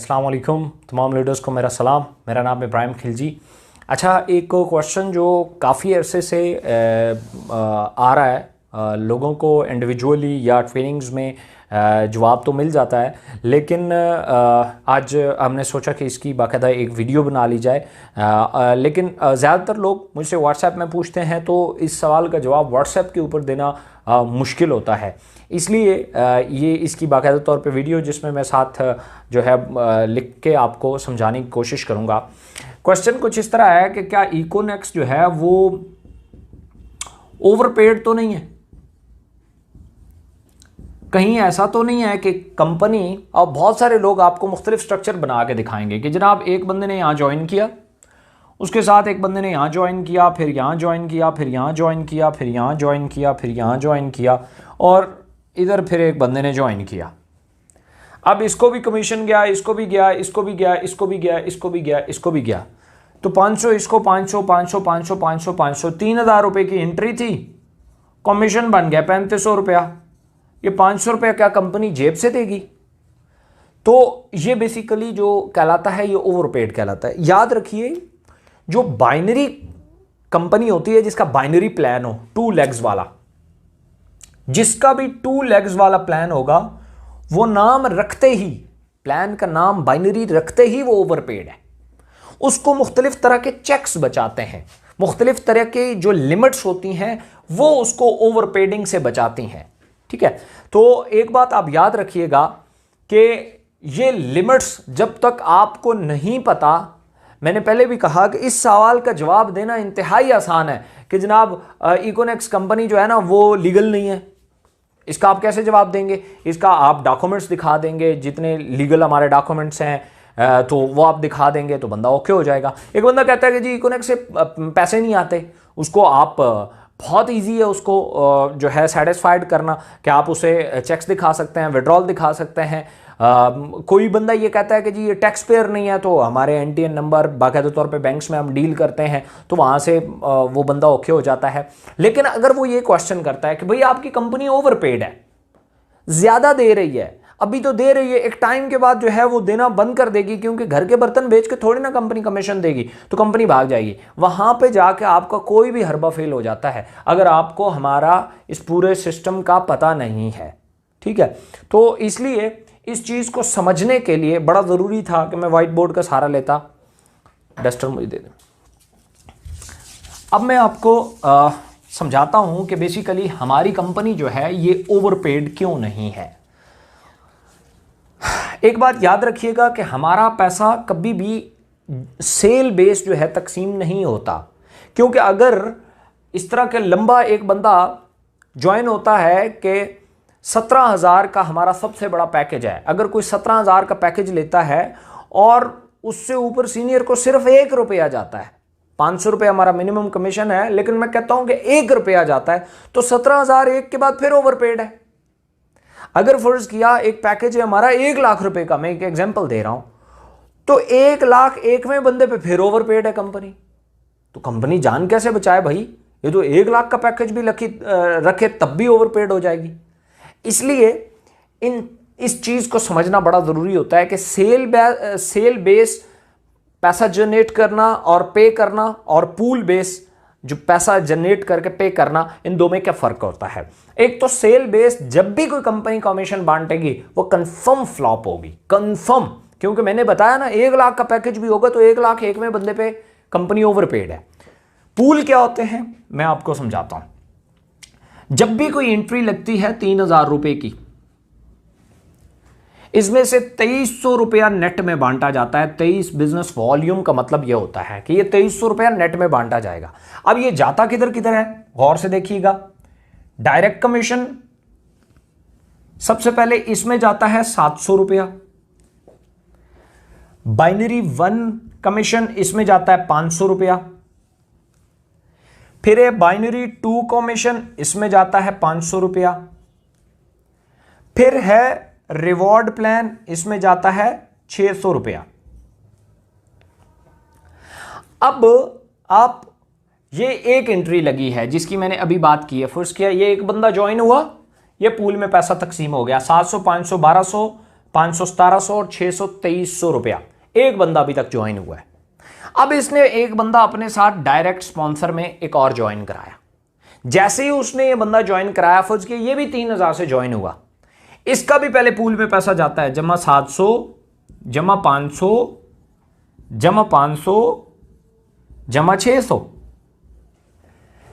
अस्सलाम वालेकुम तमाम लीडर्स को मेरा सलाम। मेरा नाम इब्राहिम खिलजी। अच्छा, एक क्वेश्चन जो काफ़ी अरसे से आ रहा है, लोगों को इंडिविजुअली या ट्रेनिंग्स में जवाब तो मिल जाता है, लेकिन आज हमने सोचा कि इसकी बाकायदा एक वीडियो बना ली जाए। लेकिन ज़्यादातर लोग मुझसे व्हाट्सएप में पूछते हैं, तो इस सवाल का जवाब व्हाट्सएप के ऊपर देना मुश्किल होता है। इसलिए ये इसकी बाकायदा तौर पे वीडियो जिसमें मैं साथ जो है लिख के आपको समझाने की कोशिश करूँगा। क्वेश्चन कुछ इस तरह है कि क्या इकोनेक्स जो है वो ओवरपेड तो नहीं है? कहीं ऐसा तो नहीं है कि कंपनी, और बहुत सारे लोग आपको मुख्तलिफ स्ट्रक्चर बना के दिखाएंगे कि जनाब एक बंदे ने यहाँ ज्वाइन किया, उसके साथ एक बंदे ने यहाँ ज्वाइन किया, फिर यहाँ ज्वाइन किया, फिर यहाँ ज्वाइन किया, फिर यहाँ ज्वाइन किया, फिर यहाँ ज्वाइन किया, और इधर फिर एक बंदे ने ज्वाइन किया। अब इसको भी कमीशन गया, इसको भी गया, इसको भी गया, इसको भी गया, इसको भी गया, इसको भी गया, तो 500 इसको, 500 500 500 500 500 3000 रुपये की एंट्री थी, कमीशन बन गया 3500 रुपया। ये 500 रुपया क्या कंपनी जेब से देगी? तो ये बेसिकली जो कहलाता है ये ओवरपेड कहलाता है। याद रखिए, जो बाइनरी कंपनी होती है जिसका बाइनरी प्लान हो, 2 लेग्स वाला, जिसका भी 2 लेग्स वाला प्लान होगा, वो नाम रखते ही, प्लान का नाम बाइनरी रखते ही वो ओवरपेड है। उसको मुख्तलिफ तरह के चेक्स बचाते हैं, मुख्तलिफ तरह के जो लिमिट्स होती हैं वो उसको ओवरपेडिंग से बचाती हैं। ठीक है, तो एक बात आप याद रखिएगा कि ये लिमिट्स जब तक आपको नहीं पता, मैंने पहले भी कहा कि इस सवाल का जवाब देना इंतहाई आसान है कि जनाब इकोनेक्स कंपनी जो है ना वो लीगल नहीं है। इसका आप कैसे जवाब देंगे? इसका आप डॉक्यूमेंट्स दिखा देंगे, जितने लीगल हमारे डॉक्यूमेंट्स हैं तो वो आप दिखा देंगे तो बंदा ओके हो जाएगा। एक बंदा कहता है कि जी इकोनेक्स से पैसे नहीं आते, उसको आप बहुत इजी है उसको जो है सेटिस्फाइड करना कि आप उसे चेक्स दिखा सकते हैं, विड्रॉल दिखा सकते हैं। कोई बंदा ये कहता है कि जी ये टैक्स पेयर नहीं है, तो हमारे एनटीएन नंबर बाकायदा तौर पे बैंक्स में हम डील करते हैं, तो वहाँ से वो बंदा ओके हो जाता है। लेकिन अगर वो ये क्वेश्चन करता है कि भाई आपकी कंपनी ओवरपेड है, ज़्यादा दे रही है, अभी तो दे रही है, एक टाइम के बाद जो है वो देना बंद कर देगी, क्योंकि घर के बर्तन बेच के थोड़ी ना कंपनी कमीशन देगी, तो कंपनी भाग जाएगी। वहाँ पे जाके आपका कोई भी हरबा फेल हो जाता है अगर आपको हमारा इस पूरे सिस्टम का पता नहीं है। ठीक है, तो इसलिए इस चीज़ को समझने के लिए बड़ा ज़रूरी था कि मैं व्हाइट बोर्ड का सहारा लेता। डस्टर मुझे दे दें। अब मैं आपको समझाता हूँ कि बेसिकली हमारी कंपनी जो है ये ओवरपेड क्यों नहीं है। एक बात याद रखिएगा कि हमारा पैसा कभी भी सेल बेस जो है तकसीम नहीं होता, क्योंकि अगर इस तरह के लंबा एक बंदा ज्वाइन होता है कि 17,000 का हमारा सबसे बड़ा पैकेज है, अगर कोई 17,000 का पैकेज लेता है और उससे ऊपर सीनियर को सिर्फ 1 रुपया जाता है, 500 रुपये हमारा मिनिमम कमीशन है, लेकिन मैं कहता हूं कि 1 रुपया जाता है, तो 17,000 एक के बाद फिर ओवरपेड है। अगर फर्ज किया एक पैकेज है हमारा 1 लाख रुपए का, मैं एक एग्जांपल दे रहा हूं, तो 1 लाख 1वें बंदे पे फिर ओवरपेड है कंपनी। तो कंपनी जान कैसे बचाए भाई? ये तो 1 लाख का पैकेज भी रखे तब भी ओवरपेड हो जाएगी। इसलिए इस चीज को समझना बड़ा जरूरी होता है कि सेल बेस पैसा जनरेट करना और पे करना, और पूल बेस जो पैसा जनरेट करके पे करना, इन दो में क्या फर्क होता है। एक तो सेल बेस, जब भी कोई कंपनी कमीशन बांटेगी वो कंफर्म फ्लॉप होगी, कंफर्म, क्योंकि मैंने बताया ना 1 लाख का पैकेज भी होगा तो 1 लाख 1वें बंदे पे कंपनी ओवरपेड है। पूल क्या होते हैं मैं आपको समझाता हूं। जब भी कोई एंट्री लगती है 3,000 रुपए की, इसमें से 2300 रुपया नेट में बांटा जाता है। 23 बिजनेस वॉल्यूम का मतलब यह होता है कि यह 2300 रुपया नेट में बांटा जाएगा। अब यह जाता किधर किधर है, गौर से देखिएगा। डायरेक्ट कमीशन सबसे पहले इसमें जाता है 700 रुपया, बाइनरी 1 कमीशन इसमें जाता है 500 रुपया, फिर है बाइनरी 2 कमीशन इसमें जाता है 500 रुपया, फिर है रिवॉर्ड प्लान इसमें जाता है 600 रुपया। अब आप ये एक एंट्री लगी है जिसकी मैंने अभी बात की है, फर्स्ट किया ये एक बंदा ज्वाइन हुआ, ये पूल में पैसा तकसीम हो गया 700 500 1200 500, 1700 और 600, 2300 रुपया। एक बंदा अभी तक ज्वाइन हुआ है। अब इसने एक बंदा अपने साथ डायरेक्ट स्पॉन्सर में एक और ज्वाइन कराया। जैसे ही उसने ये बंदा ज्वाइन कराया, फर्ज किया ये भी 3000 से ज्वाइन हुआ, इसका भी पहले पूल में पैसा जाता है, जमा 700 जमा 500 जमा 500 जमा 600,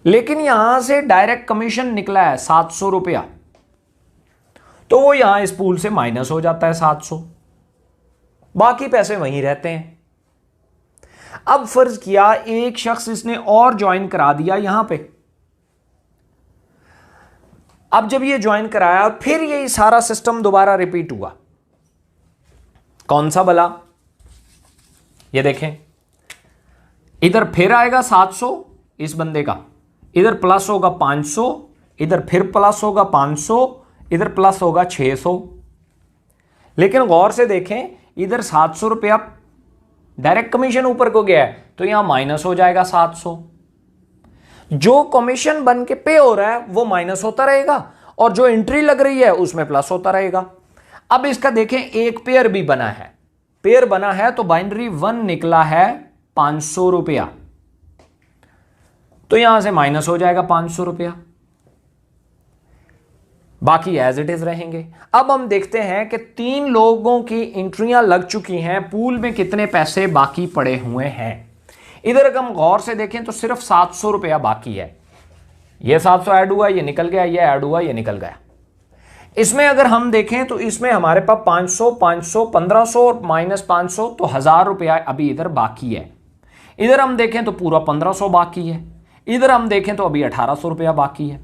लेकिन यहां से डायरेक्ट कमीशन निकला है 700 रुपया, तो वो यहां इस पूल से माइनस हो जाता है 700, बाकी पैसे वहीं रहते हैं। अब फर्ज किया एक शख्स इसने और ज्वाइन करा दिया यहां पे। अब जब ये ज्वाइन कराया, फिर ये सारा सिस्टम दोबारा रिपीट हुआ। कौन सा भला? ये देखें, इधर फिर आएगा 700 इस बंदे का, इधर प्लस होगा 500, इधर फिर प्लस होगा 500, इधर प्लस होगा 600। लेकिन गौर से देखें, इधर 700 रुपया डायरेक्ट कमीशन ऊपर को गया है, तो यहां माइनस हो जाएगा 700। जो कमीशन बन के पे हो रहा है वो माइनस होता रहेगा, और जो एंट्री लग रही है उसमें प्लस होता रहेगा। अब इसका देखें, एक पेयर भी बना है, पेयर बना है तो बाइनरी 1 निकला है 500 रुपया, तो यहां से माइनस हो जाएगा 500 रुपया, बाकी एज इट इज रहेंगे। अब हम देखते हैं कि 3 लोगों की एंट्रियां लग चुकी हैं, पूल में कितने पैसे बाकी पड़े हुए हैं। इधर अगर हम गौर से देखें तो सिर्फ 700 रुपया बाकी है। ये 700 ऐड हुआ, ये निकल गया, ये ऐड हुआ, ये निकल गया। इसमें अगर हम देखें तो इसमें हमारे पास 500, 500, 1500 और माइनस 500, तो 1000 रुपया अभी इधर बाकी है। इधर हम देखें तो पूरा 1500 बाकी है, इधर हम देखें तो अभी 1800 रुपया बाकी है।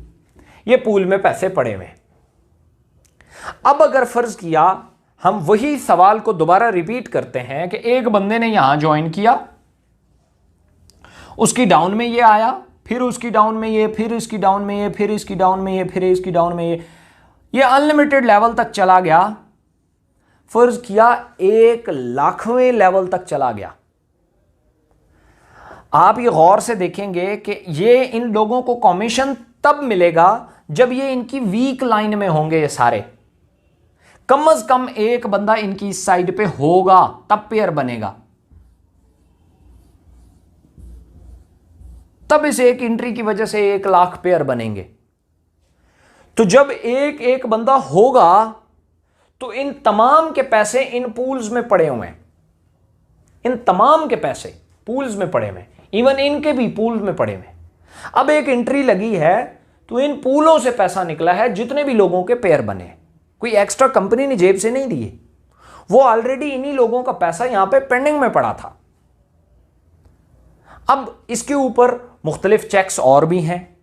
ये पूल में पैसे पड़े हुए। अब अगर फर्ज किया हम वही सवाल को दोबारा रिपीट करते हैं कि एक बंदे ने यहां ज्वाइन किया, उसकी डाउन में ये आया, फिर उसकी डाउन में ये, फिर इसकी डाउन में ये, फिर इसकी डाउन में ये, फिर इसकी डाउन में ये अनलिमिटेड लेवल तक चला गया। फर्ज किया 1,00,000वें लेवल तक चला गया। आप ये गौर से देखेंगे कि ये इन लोगों को कमीशन तब मिलेगा जब ये इनकी वीक लाइन में होंगे। ये सारे कम से कम एक बंदा इनकी इस साइड पे होगा, तब पेयर बनेगा, तब इस एक एंट्री की वजह से 1,00,000 पेयर बनेंगे। तो जब एक एक बंदा होगा तो इन तमाम के पैसे इन पूल्स में पड़े हुए हैं, इन तमाम के पैसे पूल्स में पड़े हुए हैं, इवन इनके भी पूल्स में पड़े हुए हैं। अब एक एंट्री लगी है तो इन पूलों से पैसा निकला है, जितने भी लोगों के पेयर बने। कोई एक्स्ट्रा कंपनी ने जेब से नहीं दिए, वो ऑलरेडी इन्हीं लोगों का पैसा यहां पे पेंडिंग में पड़ा था। अब इसके ऊपर मुख्तलिफ चेक्स और भी हैं,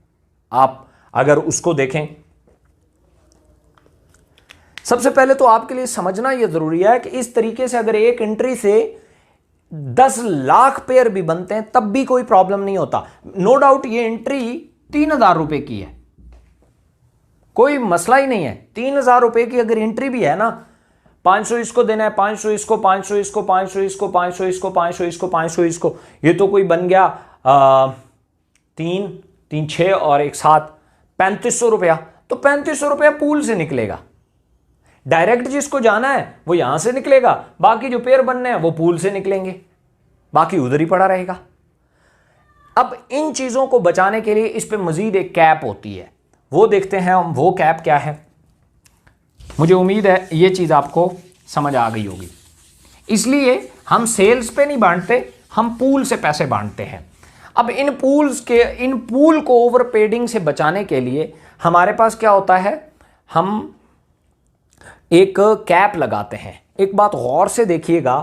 आप अगर उसको देखें। सबसे पहले तो आपके लिए समझना यह जरूरी है कि इस तरीके से अगर एक एंट्री से 10 लाख पेयर भी बनते हैं तब भी कोई प्रॉब्लम नहीं होता। नो डाउट ये एंट्री 3000 रुपए की है, कोई मसला ही नहीं है। 3000 रुपए की अगर एंट्री भी है ना, 500 इसको देना है, 500 इसको, 500 इसको, 500 इसको, 500 इसको, 500 इसको, 500 इसको, ये तो कोई बन गया 3, 3, 6 और एक 7, 3500 रुपया। तो 3500 रुपया पूल से निकलेगा। डायरेक्ट जिसको जाना है वो यहां से निकलेगा, बाकी जो पेयर बनने हैं वो पूल से निकलेंगे, बाकी उधर ही पड़ा रहेगा। अब इन चीजों को बचाने के लिए इस पे मजीद एक कैप होती है, वो देखते हैं हम। वो कैप क्या है, मुझे उम्मीद है ये चीज आपको समझ आ गई होगी। इसलिए हम सेल्स पे नहीं बांटते, हम पूल से पैसे बांटते हैं। अब इन पूल को ओवर पेडिंग से बचाने के लिए हमारे पास क्या होता है, हम एक कैप लगाते हैं। एक बात गौर से देखिएगा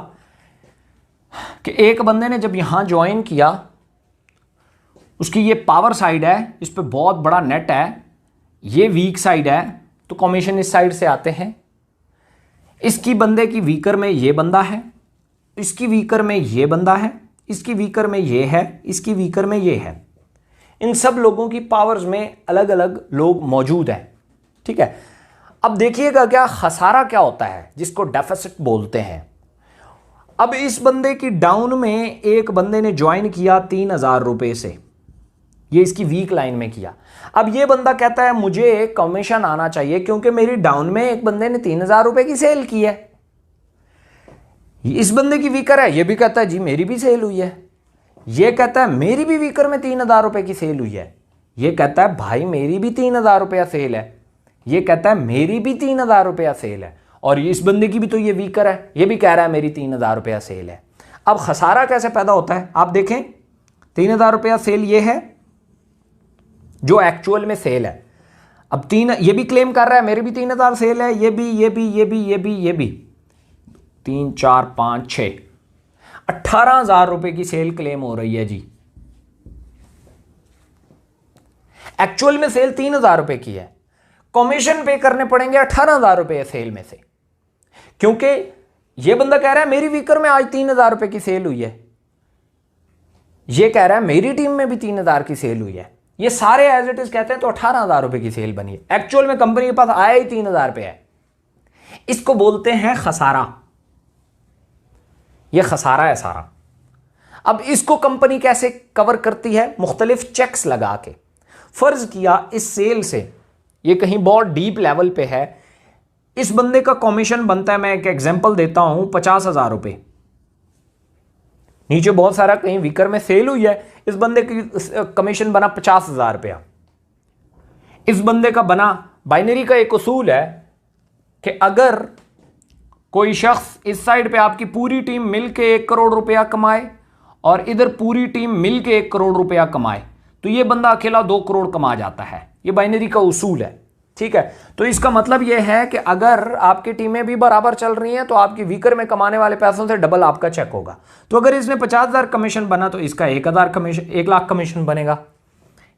कि एक बंदे ने जब यहां ज्वाइन किया, उसकी ये पावर साइड है, इस पे बहुत बड़ा नेट है, ये वीक साइड है, तो कमीशन इस साइड से आते हैं। इसकी बंदे की वीकर में ये बंदा है, इसकी वीकर में ये बंदा है, इसकी वीकर में ये है, इसकी वीकर में ये है। इन सब लोगों की पावर्स में अलग अलग लोग मौजूद हैं, ठीक है। अब देखिएगा क्या खसारा क्या होता है, जिसको डेफिसिट बोलते हैं। अब इस बंदे की डाउन में एक बंदे ने ज्वाइन किया 3000 रुपए से, ये इसकी वीक लाइन में किया। अब ये बंदा कहता है मुझे कमीशन आना चाहिए क्योंकि मेरी डाउन में एक बंदे ने 3000 रुपए की सेल की है, इस बंदे की वीकर है, ये भी कहता है जी मेरी भी सेल हुई है, ये कहता है मेरी भी वीकर में 3,000 रुपये की सेल हुई है, ये कहता है भाई मेरी भी 3,000 रुपया सेल है, ये कहता है मेरी भी 3,000 रुपया सेल है, और इस बंदे की भी तो ये वीकर है, ये भी कह रहा है मेरी 3,000 रुपया सेल है। अब खसारा कैसे पैदा होता है आप देखें, 3,000 रुपया सेल ये है जो एक्चुअल में सेल है। अब ये भी क्लेम कर रहा है मेरी भी 3,000 सेल है, ये भी 3 4 5 6 18,000 रुपए की सेल क्लेम हो रही है जी। एक्चुअल में सेल 3,000 रुपए की है, कमीशन पे करने पड़ेंगे 18,000 रुपए सेल में से, क्योंकि ये बंदा कह रहा है मेरी वीकर में आज 3,000 रुपए की सेल हुई है, ये कह रहा है मेरी टीम में भी 3,000 की सेल हुई है, ये सारे एज इट इज कहते हैं तो 18,000 रुपए की सेल बनी है। एक्चुअल में कंपनी के पास आया ही 3,000 रुपए है। इसको बोलते हैं खसारा, ये खसारा है सारा। अब इसको कंपनी कैसे कवर करती है, मुख्तलिफ चेक्स लगा के। फर्ज किया इस सेल से, ये कहीं बहुत डीप लेवल पे है, इस बंदे का कमीशन बनता है, मैं एक एग्जांपल देता हूं, 50,000 रुपए। नीचे बहुत सारा कहीं वीकर में सेल हुई है, इस बंदे की कमीशन बना 50,000 रुपया। इस बंदे का बना, बाइनरी का एक उसूल है कि अगर कोई शख्स इस साइड पे आपकी पूरी टीम मिलके 1 करोड़ रुपया कमाए और इधर पूरी टीम मिलके 1 करोड़ रुपया कमाए, तो ये बंदा अकेला 2 करोड़ कमा जाता है। ये बाइनरी का उसूल है, ठीक है। तो इसका मतलब यह है कि अगर आपकी टीमें भी बराबर चल रही हैं तो आपकी वीकर में कमाने वाले पैसों से डबल आपका चेक होगा। तो अगर इसने 50,000 कमीशन बना तो इसका 1 लाख कमीशन बनेगा,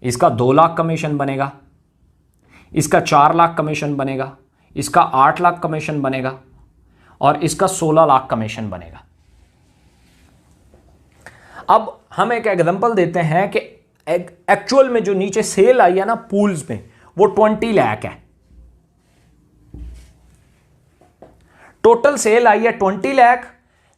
इसका 2 लाख कमीशन बनेगा, इसका 4 लाख कमीशन बनेगा, इसका 8 लाख कमीशन बनेगा और इसका 16 लाख कमीशन बनेगा। अब हम एक एग्जांपल देते हैं कि एक्चुअल में जो नीचे सेल आई है ना पूल्स में, वो 20 लाख है। टोटल सेल आई है 20 लाख,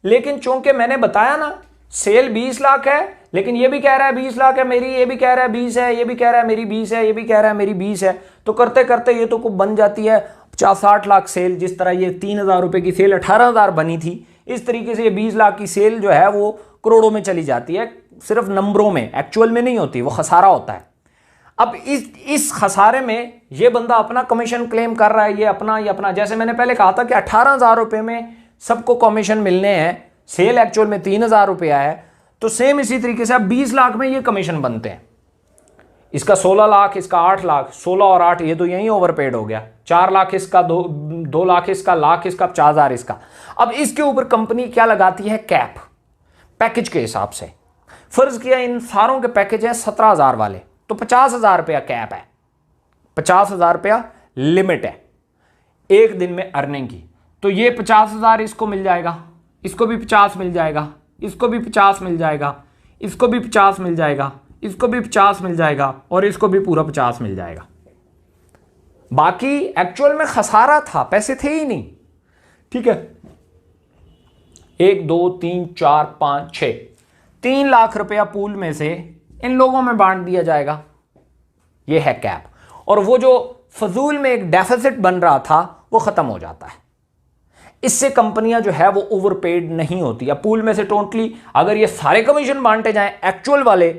लेकिन चूंकि मैंने बताया ना सेल 20 लाख है, लेकिन ये भी कह रहा है 20 लाख है मेरी, ये भी कह रहा है 20 है, ये भी कह रहा है मेरी 20 है, ये भी कह रहा है मेरी 20 है, तो करते करते ये तो बन जाती है 50-60 लाख सेल। जिस तरह ये 3,000 रुपए की सेल 18,000 बनी थी, इस तरीके से ये 20 लाख की सेल जो है वो करोड़ों में चली जाती है, सिर्फ नंबरों में, एक्चुअल में नहीं होती, वो खसारा होता है। अब इस खसारे में ये बंदा अपना कमीशन क्लेम कर रहा है, ये अपना, जैसे मैंने पहले कहा था कि 18,000 रुपए में सबको कमीशन मिलने हैं, सेल एक्चुअल में 3,000 रुपया है, तो सेम इसी तरीके से अब 20 लाख में ये कमीशन बनते हैं। इसका 16 लाख, इसका 8 लाख, 16 और 8 ये तो यहीं ओवरपेड हो गया, 4 लाख इसका, 2 लाख इसका, लाख इसका, 50,000 इसका। अब इसके ऊपर कंपनी क्या लगाती है, कैप, पैकेज के हिसाब से। फर्ज किया इन सारों के पैकेज है 17,000 वाले, तो 50,000 रुपया कैप है, 50,000 रुपया लिमिट है एक दिन में अर्निंग की। तो ये 50,000 इसको मिल जाएगा, इसको भी 50 मिल जाएगा, इसको भी 50 मिल जाएगा, इसको भी 50 मिल जाएगा, इसको भी 50 मिल जाएगा और इसको भी पूरा 50 मिल जाएगा। बाकी एक्चुअल में खसारा था, पैसे थे ही नहीं, ठीक है। 1 2 3 4 5 6 3 लाख रुपया पूल में से इन लोगों में बांट दिया जाएगा, ये है कैप। और वो जो फजूल में एक डेफिसिट बन रहा था वो खत्म हो जाता है। इससे कंपनियां जो है वो ओवरपेड नहीं होती। अब पूल में से टोटली अगर ये सारे कमीशन बांटे जाएं एक्चुअल वाले,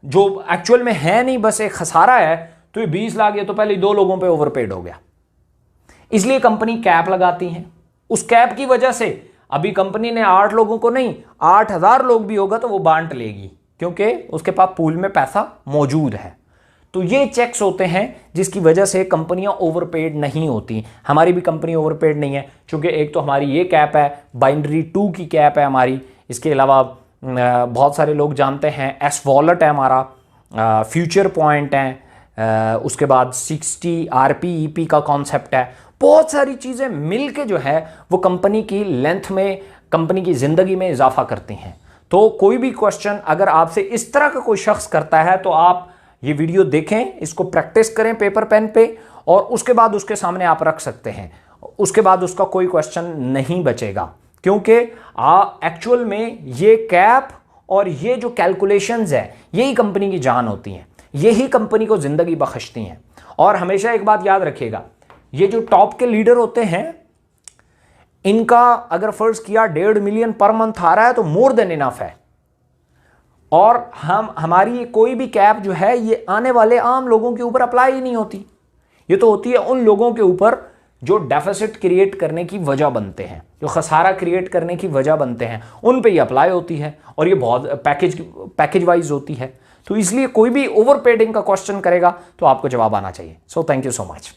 जो एक्चुअल में है नहीं, बस एक खसारा है, तो ये 20 लाख ये तो पहले 2 लोगों पे ओवरपेड हो गया। इसलिए कंपनी कैप लगाती है। उस कैप की वजह से अभी कंपनी ने 8 लोगों को नहीं, 8,000 लोग भी होगा तो वो बांट लेगी, क्योंकि उसके पास पूल में पैसा मौजूद है। तो ये चेक्स होते हैं जिसकी वजह से कंपनियां ओवरपेड नहीं होती। हमारी भी कंपनी ओवरपेड नहीं है, क्योंकि एक तो हमारी ये कैप है, बाइनरी 2 की कैप है हमारी। इसके अलावा बहुत सारे लोग जानते हैं एस वॉलेट है हमारा, फ्यूचर पॉइंट है, उसके बाद 60 RPEP का कॉन्सेप्ट है। बहुत सारी चीज़ें मिल के जो है वो कंपनी की लेंथ में, कंपनी की ज़िंदगी में इजाफा करती हैं। तो कोई भी क्वेश्चन अगर आपसे इस तरह का कोई शख्स करता है तो आप ये वीडियो देखें, इसको प्रैक्टिस करें पेपर पेन पे, और उसके बाद उसके सामने आप रख सकते हैं। उसके बाद उसका कोई क्वेश्चन नहीं बचेगा, क्योंकि एक्चुअल में ये कैप और ये जो कैलकुलेशंस है यही कंपनी की जान होती हैं, यही कंपनी को ज़िंदगी बख्शती हैं। और हमेशा एक बात याद रखिएगा, ये जो टॉप के लीडर होते हैं इनका अगर फर्ज किया 1.5 मिलियन पर मंथ आ रहा है तो मोर देन इनफ है। और हमारी कोई भी कैप जो है ये आने वाले आम लोगों के ऊपर अप्लाई ही नहीं होती, ये तो होती है उन लोगों के ऊपर जो डेफिसिट क्रिएट करने की वजह बनते हैं, जो खसारा क्रिएट करने की वजह बनते हैं, उन पे ये अप्लाई होती है और ये बहुत पैकेज वाइज होती है। तो इसलिए कोई भी ओवर पेडिंग का क्वेश्चन करेगा तो आपको जवाब आना चाहिए। So thank you so much.